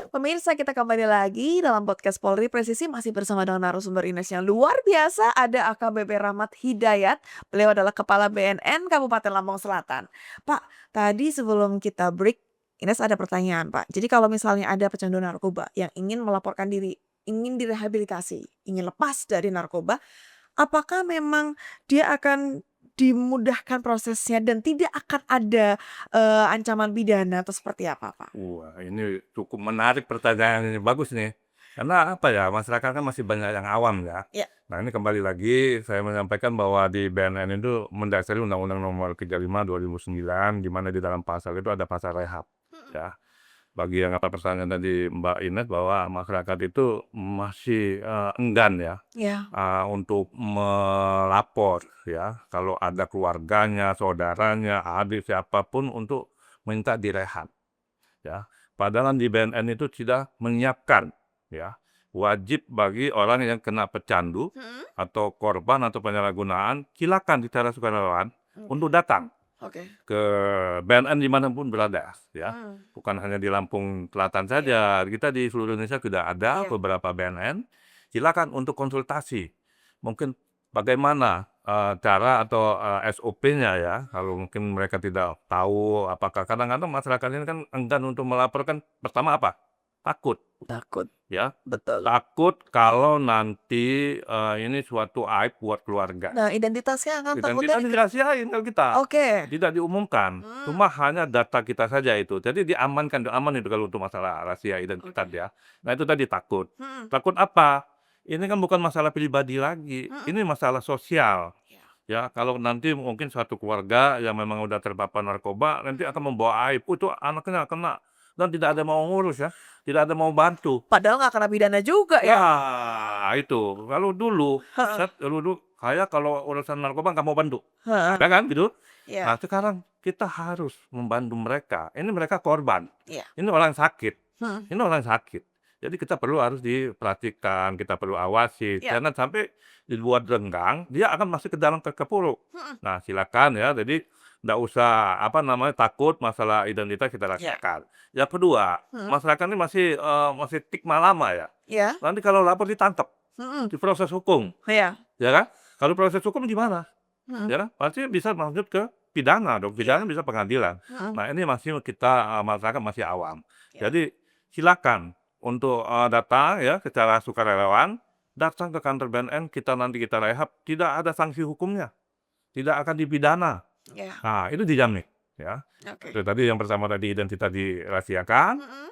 Pemirsa, kita kembali lagi dalam podcast Polri Presisi masih bersama dengan narasumber Ines yang luar biasa. Ada AKBP Rahmat Hidayat. Beliau adalah Kepala BNN Kabupaten Lampung Selatan. Pak, tadi sebelum kita break, Ines ada pertanyaan, Pak. Jadi kalau misalnya ada pecandu narkoba yang ingin melaporkan diri, ingin direhabilitasi, ingin lepas dari narkoba, apakah memang dia akan dimudahkan prosesnya dan tidak akan ada ancaman pidana atau seperti apa, Pak? Wah, ini cukup menarik pertanyaan ini, bagus nih. Karena apa ya, masyarakat kan masih banyak yang awam ya. Ya. Nah ini kembali lagi saya menyampaikan bahwa di BNN itu mendasari Undang-Undang Nomor 35 2009, di mana di dalam pasal itu ada pasal rehab. Mhm. Ya, bagi yang apa pertanyaan tadi Mbak Ines bahwa masyarakat itu masih enggan ya Ya. untuk melapor ya, kalau ada keluarganya, saudaranya, adik siapapun untuk minta direhab. Ya, padahal di BNN itu sudah menyiapkan ya, wajib bagi orang yang kena pecandu Mhm. atau korban atau penyalahgunaan, silakan secara sukarelawan Oke. untuk datang Oke. ke BNN dimanapun berada ya. Mmm. Bukan hanya di Lampung Selatan Iya. saja, kita di seluruh Indonesia sudah ada Iya. beberapa BNN. Silakan untuk konsultasi. Mungkin bagaimana cara atau SOP-nya ya, kalau mungkin mereka tidak tahu, apakah kadang-kadang masyarakat ini kan enggan untuk melaporkan, pertama apa? Takut Takut. ya. Betul. Takut kalau nanti ini suatu aib buat keluarga. Nah, identitasnya kan takutnya Identitas dirahasiain kalau kita, oke. tidak diumumkan, Mmm. cuma hanya data kita saja itu. Jadi diamankan, aman itu kalau untuk masalah rahasia identitas Oke. ya. Nah itu tadi takut. Mhm. Takut apa? Ini kan bukan masalah pribadi lagi, Mhm. ini masalah sosial. Iya. Ya, kalau nanti mungkin suatu keluarga yang memang udah terpapar narkoba, nanti Mhm. akan membawa aib, "Oh, itu anaknya kena," dan tidak ada mau ngurus ya, tidak ada mau bantu. Padahal nggak kena pidana juga ya? Nah, itu. Kalau dulu, Heeh. dulu saya kalau urusan narkoba nggak mau bantu, Heeh. ada kan gitu. Iya. Nah, sekarang kita harus membantu mereka. Ini mereka korban, Iya. ini orang sakit, Mhm. ini orang sakit. Jadi kita perlu harus diperhatikan, kita perlu awasi, Iya. jangan sampai dibuat renggang, dia akan masuk ke dalam terpuruk. Mhm. Nah, silakan ya, jadi nggak usah, apa namanya, takut masalah identitas kita Iya. rahasiakan. Yang kedua, Mhm. masyarakat ini masih stigma lama ya. Iya. Nanti kalau lapor ditangkap, Mhm. diproses hukum, Iya. ya kan? Kalau proses hukum gimana? Mhm. Ya kan? Pasti bisa lanjut ke pidana dong, Iya. pidana bisa pengadilan. Mhm. Nah ini masih kita, masyarakat masih awam. Iya. Jadi silakan untuk datang ya secara sukarelawan, datang ke kantor BNN, kita rehab, tidak ada sanksi hukumnya, tidak akan dipidana. Iya. Nah itu dijamin ya. Oke. Itu tadi yang pertama tadi identitas dirahasiakan, Mhm.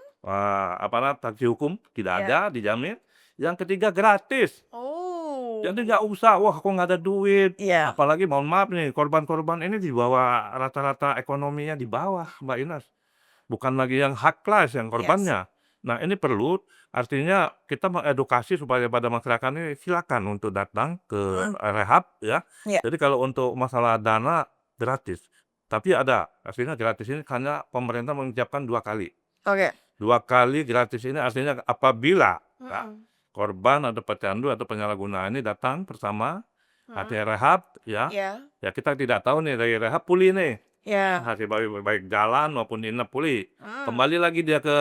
sanksi hukum tidak Iya. ada, dijamin. Yang ketiga gratis. Oh. Jadi nggak usah, "Wah aku nggak ada duit." Iya. Apalagi mohon maaf nih, korban-korban ini di bawah rata-rata ekonominya di bawah, Mbak Ines. Bukan lagi yang high class yang Yes. korbannya. Nah ini perlu, artinya kita mengedukasi supaya pada masyarakat ini silakan untuk datang ke Mhm. rehab ya. Iya. Jadi kalau untuk masalah dana gratis, tapi ada, artinya gratis ini hanya pemerintah menyiapkan 2 kali. Oke. 2 kali gratis ini artinya apabila ya, Mhm. korban atau pecandu atau penyalahguna ini datang pertama, Mhm. hasil rehab ya, Iya. ya kita tidak tahu nih dari rehab pulih nih, Iya. hasil baik baik jalan maupun inap pulih. Mhm. Kembali lagi dia ke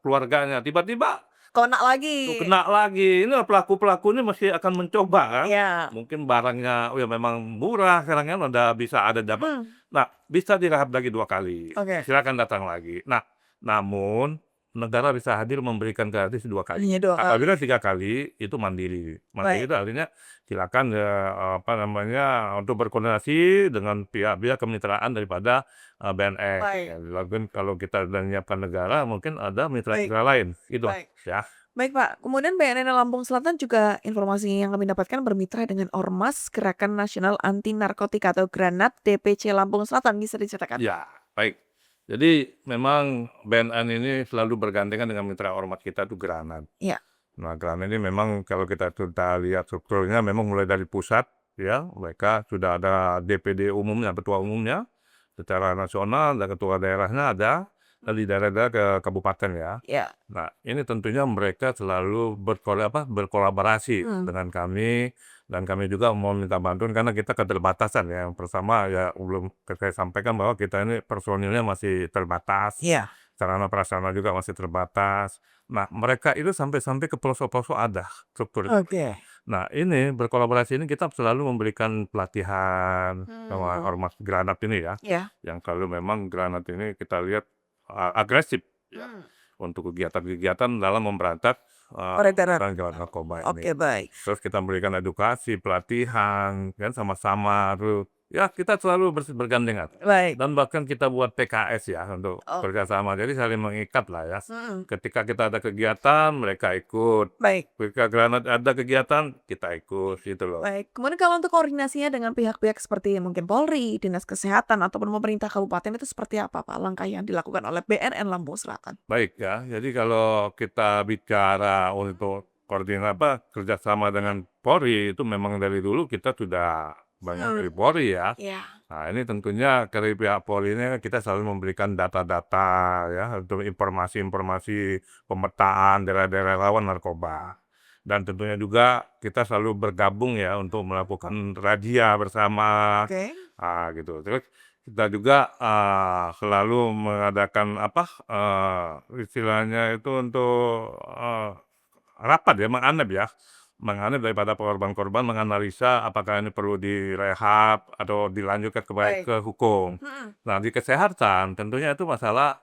keluarganya, tiba-tiba Kena tuh lagi. kena lagi. Ini pelaku-pelaku ini masih akan mencoba kan, Iya. mungkin barangnya, oh ya memang murah sekarang kan udah bisa ada dapat. Mhm. Nah, bisa direhab lagi 2 kali, Oke. silakan datang lagi. Nah, namun negara bisa hadir memberikan gratis 2 kali. Hanya 2 kali. Apabila 3 kali itu mandiri. Mandiri Baik. itu artinya silakan ya, apa namanya, untuk berkoordinasi dengan pihak-pihak kemitraan daripada BNN. Baik. Ya, lalu kalau kita sudah menyiapkan negara, mungkin ada Baik. mitra-mitra lain, gitu Baik. ya. Baik, Pak. Kemudian BNN Lampung Selatan juga informasi yang kami dapatkan bermitra dengan Ormas Gerakan Nasional Anti Narkotika atau Granat DPC Lampung Selatan. Bisa diceritakan? Ya, baik. Jadi memang BNN ini selalu bergandengan dengan mitra ormas kita itu Granat. Iya. Nah, Granat ini memang kalau kita lihat strukturnya memang mulai dari pusat ya, mereka sudah ada DPD umumnya, ketua umumnya secara nasional dan ketua daerahnya ada, dan di daerah-daerah ke kabupaten ya. Iya. Nah, ini tentunya mereka selalu berkolaborasi Mhm. dengan kami, dan kami juga mau minta bantuan karena kita keterbatasan ya. Yang pertama ya belum saya sampaikan bahwa kita ini personilnya masih terbatas. Iya. sarana prasarana juga masih terbatas. Nah, mereka itu sampai ke pelosok-pelosok ada struktur. Oke. Nah, ini berkolaborasi ini kita selalu memberikan pelatihan sama Hmm. ormas Granat ini ya, Ya. yang kalau memang Granat ini kita lihat agresif ya Hmm. untuk kegiatan-kegiatan dalam memberantas Peredaran. narkoba ini. Oke, baik. Terus kita memberikan edukasi, pelatihan, kan sama-sama tuh. Ya, kita selalu bergandengan. Baik. Dan bahkan kita buat PKS ya untuk Oh. kerjasama. Jadi saling mengikat lah ya. Hmm. Ketika kita ada kegiatan, mereka ikut. Baik. Ketika Granat ada kegiatan, kita ikut gitu loh. Baik. Kemudian kalau untuk koordinasinya dengan pihak-pihak seperti mungkin Polri, Dinas Kesehatan, ataupun pemerintah kabupaten itu seperti apa, Pak, langkah yang dilakukan oleh BNN Lampung Selatan? Baik ya, jadi kalau kita bicara untuk kerjasama dengan Polri itu memang dari dulu kita sudah banyak dari Polri ya. Ya. Nah, ini tentunya dari pihak Polri ini kita selalu memberikan data-data ya untuk informasi-informasi pemetaan daerah-daerah rawan narkoba. Dan tentunya juga kita selalu bergabung ya untuk melakukan razia bersama. Oke. Gitu. Terus kita juga selalu mengadakan istilahnya itu untuk rapat ya, menganalisa daripada korban-korban, menganalisa apakah ini perlu direhab atau dilanjutkan Baik. ke hukum. Hmm. Nah, di kesehatan tentunya itu masalah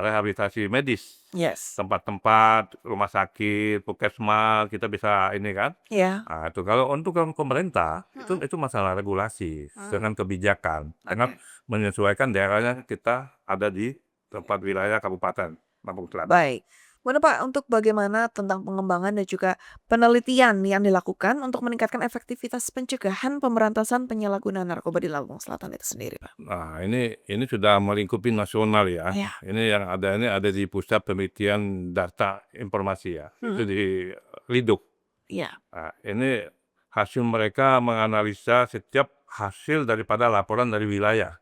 rehabilitasi medis. Yes. Tempat-tempat rumah sakit, puskesmas, kita bisa ini kan. Ya. Nah, itu kalau untuk pemerintah itu masalah regulasi dengan kebijakan, dengan menyesuaikan daerahnya kita ada di tempat wilayah Kabupaten Lampung Selatan. Baik. Kemudian Pak, untuk bagaimana tentang pengembangan dan juga penelitian yang dilakukan untuk meningkatkan efektivitas pencegahan pemberantasan penyalahgunaan narkoba di Lampung Selatan itu sendiri, Pak? Nah, ini sudah melingkupi nasional ya. Ya. Ini yang ada di Pusat Penelitian Data Informasi ya. Itu di Liduk. Iya. Nah, ini hasil mereka menganalisa setiap hasil daripada laporan dari wilayah.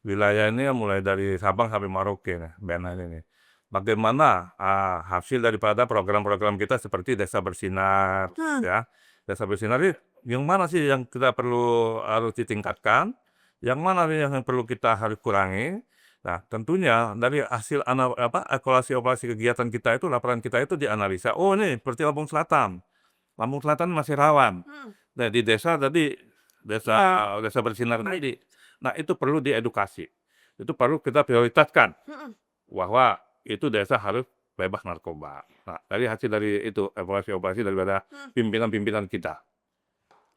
Wilayah ini mulai dari Sabang sampai Merauke nih, BNN ini. Bagaimana hasil daripada program-program kita seperti Desa Bersinar ya. Desa Bersinar ini yang mana sih yang kita harus ditingkatkan, yang mana nih yang perlu kita harus kurangi. Nah, tentunya dari hasil evaluasi kegiatan kita itu, laporan kita itu dianalisa. Oh, ini seperti Lampung Selatan. Lampung Selatan masih rawan. Nah, di desa tadi, desa Bersinar tadi. Nah, itu perlu diedukasi. Itu perlu kita prioritaskan bahwa itu desa harus bebas narkoba. Nah, dari hasil dari itu evaluasi daripada pimpinan-pimpinan kita.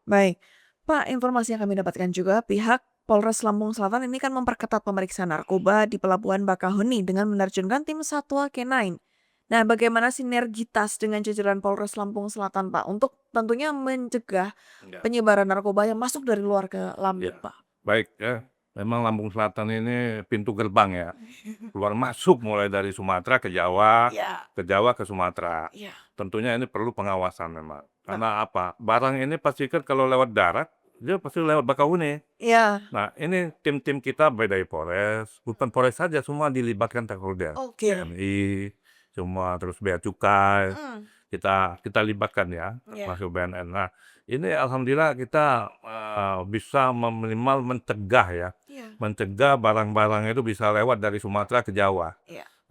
Baik. Pak, informasi yang kami dapatkan juga pihak Polres Lampung Selatan ini kan memperketat pemeriksaan narkoba di Pelabuhan Bakahuni dengan menerjunkan tim Satwa K9. Nah, bagaimana sinergitas dengan jajaran Polres Lampung Selatan, Pak, untuk tentunya mencegah penyebaran narkoba yang masuk dari luar ke Lampung, Pak? Baik ya, memang Lampung Selatan ini pintu gerbang ya, keluar masuk mulai dari Sumatera ke Jawa, ke Jawa ke Sumatera. Tentunya ini perlu pengawasan memang. Karena apa? Barang ini pastikan kalau lewat darat, dia pasti lewat Bakahuni. Iya. Nah, ini tim-tim kita baik dari Polres, bukan Polres saja, semua dilibatkan stakeholder. Oke. TNI, semua terus bea cukai, kita libatkan ya, masuk BNN. Nah, ini alhamdulillah kita bisa minimal mencegah ya, mencegah barang-barang itu bisa lewat dari Sumatera ke Jawa.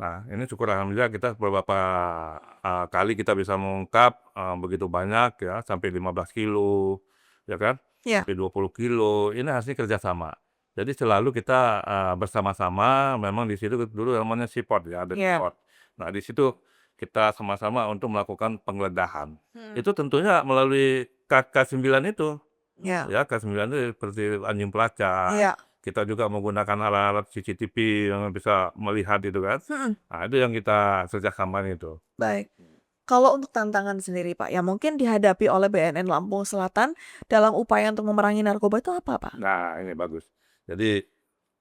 Nah, ini syukur alhamdulillah kita beberapa kali kita bisa mengungkap begitu banyak ya, sampai 15 kilo, ya kan? Sampai 20 kilo, ini hasil kerjasama. Jadi selalu kita bersama-sama, memang di situ dulu namanya SIPOT ya, ada SIPOT. Nah, di situ kita sama-sama untuk melakukan penggeledahan. Itu tentunya melalui K9 itu. Ya, K9 itu seperti anjing pelacak. Kita juga menggunakan alat-alat CCTV yang bisa melihat itu kan. Nah, itu yang kita kerjasamakan itu. Baik. Kalau untuk tantangan sendiri, Pak, yang mungkin dihadapi oleh BNN Lampung Selatan dalam upaya untuk memerangi narkoba itu apa, Pak? Nah, ini bagus. Jadi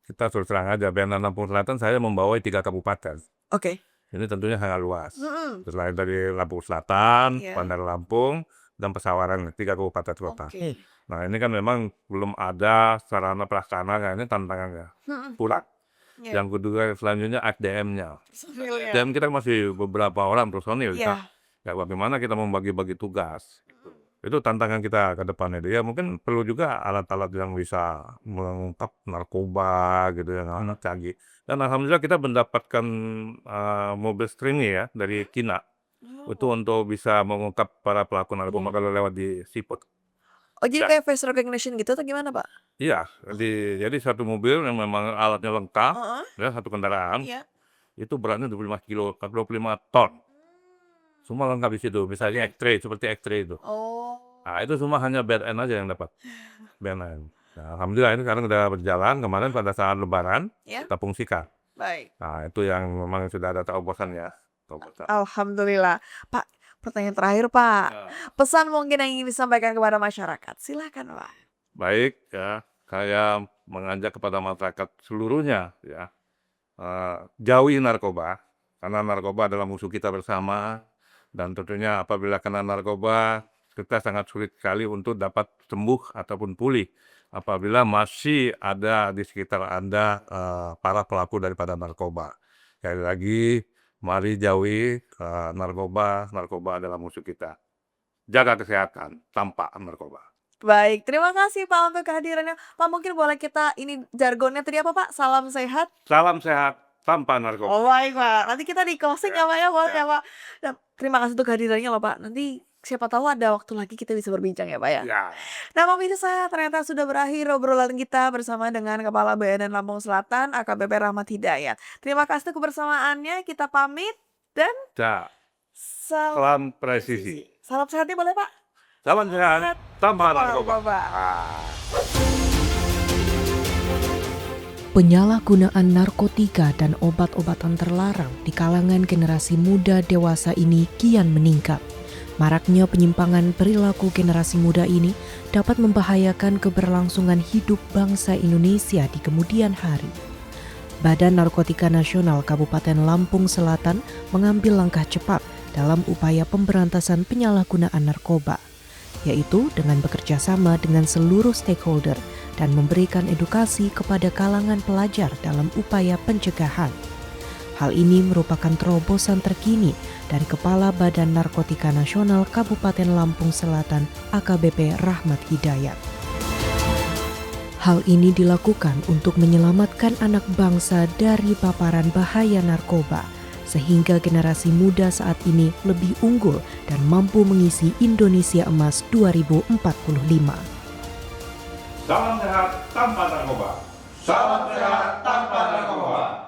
kita terus terang aja, BNN Lampung Selatan saya membawai 3 kabupaten. Oke. Ini tentunya sangat luas. Selain dari Lampung Selatan, Bandar Lampung, dan Pesawaran, 3 kabupaten kota. Nah, ini kan memang belum ada sarana pelaksana, ini tantangannya. Kurang. Yang kedua selanjutnya SDM-nya. SDM kita masih beberapa orang personil. Ya, bagaimana kita membagi-bagi tugas. Itu tantangan kita ke depannya. Ya mungkin perlu juga alat-alat yang bisa mengungkap narkoba gitu yang canggih. Dan alhamdulillah kita mendapatkan mobil screening ya dari Cina. Itu Oh. untuk bisa mengungkap para pelaku narkoba kalau lewat di siput. Oh, jadi Ya, kayak face recognition gitu atau gimana, Pak? iya, jadi satu mobil yang memang alatnya lengkap, Heeh, ya satu kendaraan, iya. itu beratnya 25 kilo, 25 ton. Semua lengkap di situ, misalnya Oke. X-ray, seperti X-ray itu. Oh. Nah, itu semua hanya BNN aja yang dapat, BNN. Nah, alhamdulillah ini sekarang udah berjalan, kemarin pada saat lebaran, Ya? kita fungsikan. Baik. Nah, itu yang memang sudah ada terobosannya, terobosan. Alhamdulillah. Pak, pertanyaan terakhir, Pak. Ya. Pesan mungkin yang ingin disampaikan kepada masyarakat, silakan, Pak. Baik ya, saya mengajak kepada masyarakat seluruhnya ya, jauhi narkoba, karena narkoba adalah musuh kita bersama, dan tentunya apabila kena narkoba, kita sangat sulit sekali untuk dapat sembuh ataupun pulih, apabila masih ada di sekitar Anda, para pelaku daripada narkoba. Sekali lagi, mari jauhi, narkoba, narkoba adalah musuh kita. Jaga kesehatan tanpa narkoba. Baik, terima kasih, Pak, untuk kehadirannya. Pak, mungkin boleh kita ini jargonnya tadi apa, Pak? Salam sehat? Salam sehat tanpa narkoba. Oh, baik, Pak. Nanti kita di closing ya, Pak, ya, boleh Ya. ya, Pak? Nah, terima kasih untuk kehadirannya loh, Pak. Nanti siapa tahu ada waktu lagi kita bisa berbincang ya, Pak, ya? Ya. Nah, pemirsa, ternyata sudah berakhir obrolan kita bersama dengan Kepala BNN Lampung Selatan, AKBP Rahmat Hidayat. Terima kasih untuk kebersamaannya, kita pamit dan Ya. salam Salam presisi. salam sehatnya boleh, Pak? Salam sehat tanpa narkoba. Pak. Penyalahgunaan narkotika dan obat-obatan terlarang di kalangan generasi muda dewasa ini kian meningkat. Maraknya penyimpangan perilaku generasi muda ini dapat membahayakan keberlangsungan hidup bangsa Indonesia di kemudian hari. Badan Narkotika Nasional Kabupaten Lampung Selatan mengambil langkah cepat dalam upaya pemberantasan penyalahgunaan narkoba, yaitu dengan bekerja sama dengan seluruh stakeholder dan memberikan edukasi kepada kalangan pelajar dalam upaya pencegahan. Hal ini merupakan terobosan terkini dari Kepala Badan Narkotika Nasional Kabupaten Lampung Selatan AKBP Rahmat Hidayat. Hal ini dilakukan untuk menyelamatkan anak bangsa dari paparan bahaya narkoba, sehingga generasi muda saat ini lebih unggul dan mampu mengisi Indonesia Emas 2045. Salam sehat tanpa narkoba. Salam sehat tanpa narkoba.